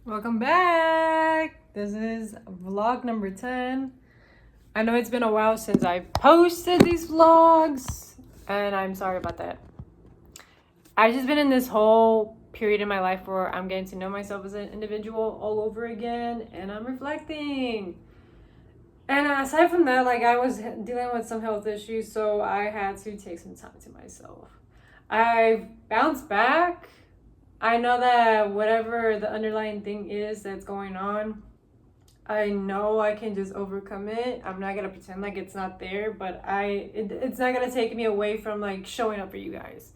Welcome back. This is vlog number 10. I know it's been a while since I posted these vlogs, and I'm sorry about that. I've just been in this whole period in my life where I'm getting to know myself as an individual all over again, and I'm reflecting. And aside from that, like, I was dealing with some health issues, so I had to take some time to myself. I've bounced back. I know that whatever the underlying thing is that's going on, I know I can just overcome it. I'm not gonna pretend like it's not there, but it's not gonna take me away from like showing up for you guys,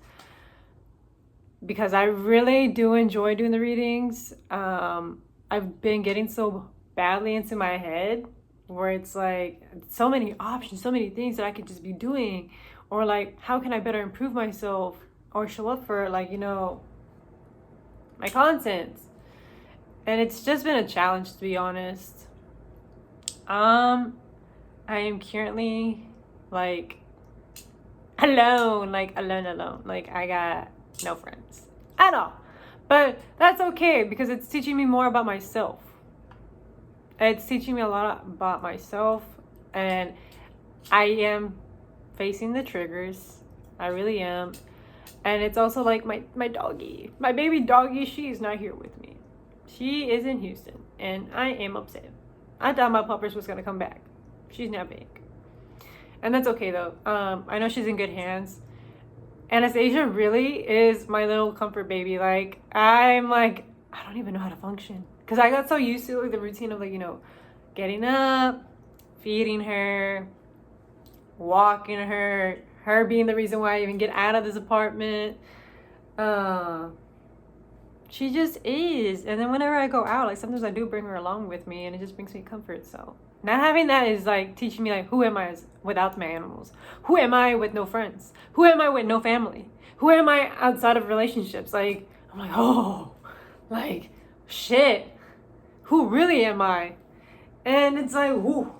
because I really do enjoy doing the readings. I've been getting so badly into my head where it's like so many options, so many things that I could just be doing, or like how can I better improve myself or show up for my content. And it's just been a challenge, to be honest. I am currently like alone, alone. Like, I got no friends at all. But that's okay because it's teaching me more about myself. It's teaching me a lot about myself, and I am facing the triggers. I really am. And it's also like my doggy, my baby doggy, she is not here with me. She is in Houston, and I am upset. I thought my puppers was gonna come back. She's not back. And that's okay though. I know she's in good hands. Anastasia really is my little comfort baby. Like, I'm like, I don't even know how to function. Because I got so used to like the routine of getting up, feeding her, walking her being the reason why I even get out of this apartment. She just is. And then whenever I go out, like sometimes I do bring her along with me, and it just brings me comfort. So not having that is like teaching me like, who am I without my animals? Who am I with no friends? Who am I with no family? Who am I outside of relationships? Like, I'm like, oh, like, shit. Who really am I? And it's like, whoo.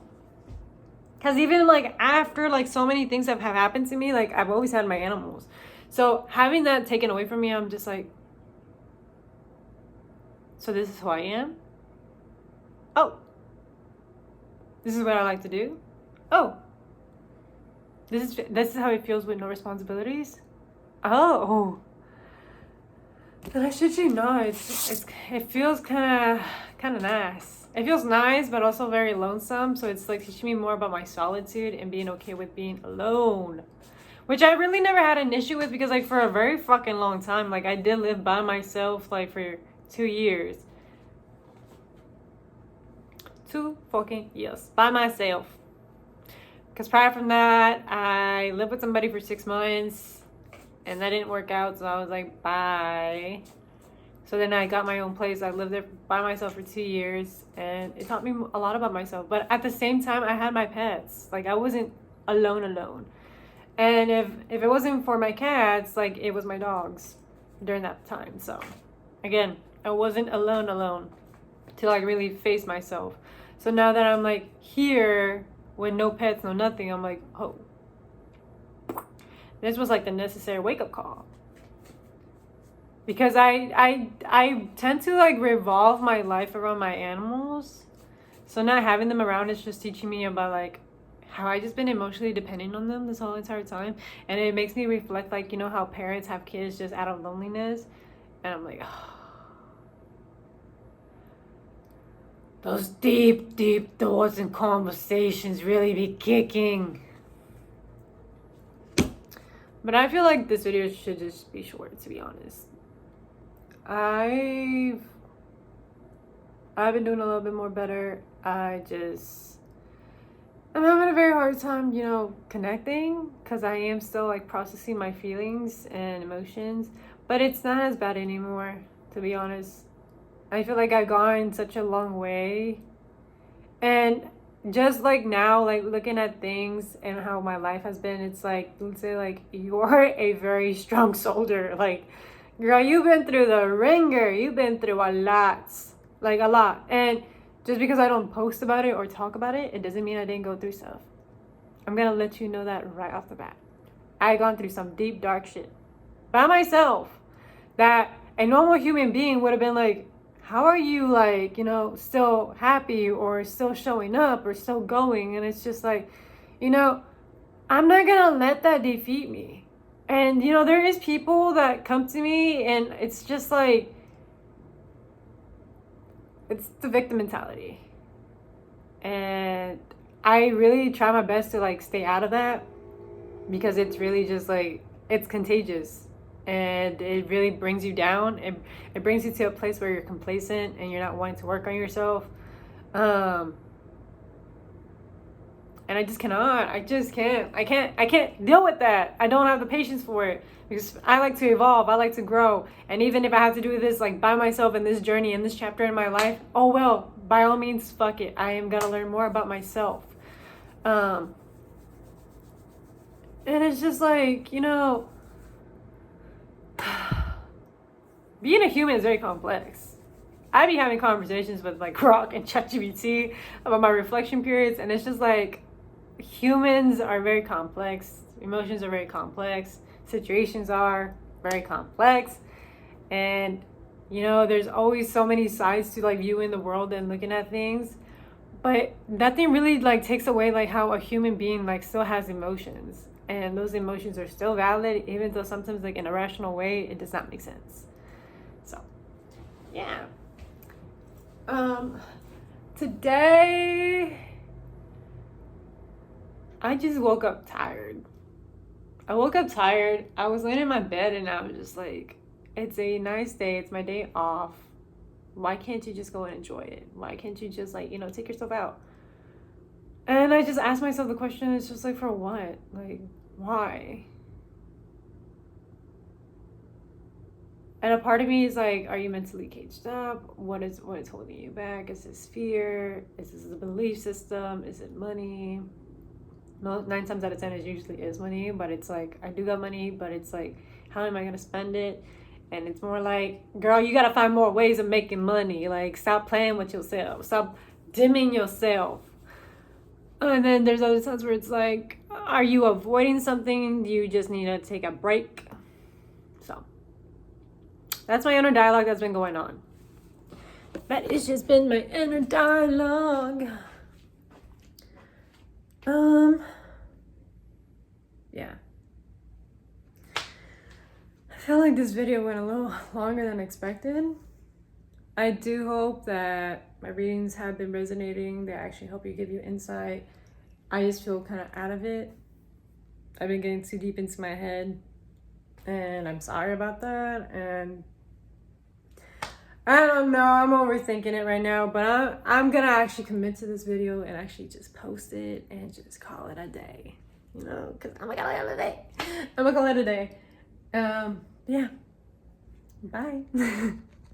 Because even like after like so many things have happened to me, like I've always had my animals. So having that taken away from me, I'm just like, so this is who I am? Oh. This is what I like to do? Oh. This is how it feels with no responsibilities? Oh. And I shit you not, it feels kind of nice. It feels nice, but also very lonesome. So it's like teaching me more about my solitude and being okay with being alone, which I really never had an issue with, because like for a very fucking long time, like I did live by myself like for 2 years. 2 fucking years by myself. Because prior from that, I lived with somebody for 6 months. And that didn't work out, so I was like, bye. So then I got my own place. I lived there by myself for 2 years, and it taught me a lot about myself. But at the same time, I had my pets. Like, I wasn't alone. And if it wasn't for my cats, like, it was my dogs during that time. So again, I wasn't alone till I really faced myself. So now that I'm like here with no pets, no nothing, I'm like, oh. This was like the necessary wake-up call, because I tend to like revolve my life around my animals. So not having them around is just teaching me about like how I just been emotionally depending on them this whole entire time. And it makes me reflect, like, how parents have kids just out of loneliness. And I'm like, oh, those deep thoughts and conversations really be kicking. But I feel like this video should just be short, to be honest. I've been doing a little bit more better. I'm having a very hard time, connecting, because I am still like processing my feelings and emotions. But it's not as bad anymore, to be honest. I feel like I've gone such a long way. And just like now, like looking at things and how my life has been, it's like, let's say like, you're a very strong soldier. Like, girl, you've been through the ringer. You've been through a lot. Like, a lot. And just because I don't post about it or talk about it, it doesn't mean I didn't go through stuff. I'm gonna let you know that right off the bat. I gone through some deep, dark shit by myself that a normal human being would have been like, how are you, like, you know, still happy or still showing up or still going? And it's just like, you know, I'm not gonna let that defeat me. And, you know, there is people that come to me and it's just like, it's the victim mentality. And I really try my best to like stay out of that, because it's really just like, it's contagious and it really brings you down. It brings you to a place where you're complacent and you're not wanting to work on yourself. And I just cannot. I just can't. I can't deal with that. I don't have the patience for it, because I like to evolve. I like to grow. And even if I have to do this like by myself in this journey, in this chapter in my life, oh well, by all means, fuck it. I am gonna learn more about myself. And it's just like, you know, being a human is very complex. I be having conversations with like Grok and ChatGPT about my reflection periods, and it's just like, humans are very complex, emotions are very complex, situations are very complex, and you know, there's always so many sides to like viewing the world and looking at things, but nothing really like takes away like how a human being like still has emotions, and those emotions are still valid, even though sometimes like in a rational way it does not make sense. So yeah. Today I just woke up tired. I woke up tired. I was laying in my bed and I was just like, it's a nice day. It's my day off. Why can't you just go and enjoy it? Why can't you just like, you know, take yourself out? And I just asked myself the question, it's just like, for what? Like, why? And a part of me is like, are you mentally caged up? What is holding you back? Is this fear? Is this a belief system? Is it money? No, 9 times out of 10 it usually is money, but it's like, I do got money, but it's like, how am I gonna spend it? And it's more like, girl, you gotta find more ways of making money. Like, stop playing with yourself. Stop dimming yourself. And then there's other times where it's like, are you avoiding something? Do you just need to take a break? So that's my inner dialogue that's been going on. That has just been my inner dialogue. Yeah. I feel like this video went a little longer than expected. I do hope that my readings have been resonating. They actually help you, give you insight. I just feel kind of out of it. I've been getting too deep into my head, and I'm sorry about that. And I don't know, I'm overthinking it right now, but I'm gonna actually commit to this video and actually just post it and just call it a day, you know, because I'm gonna call it a day. I'm gonna call it a day. Yeah. Bye.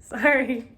Sorry.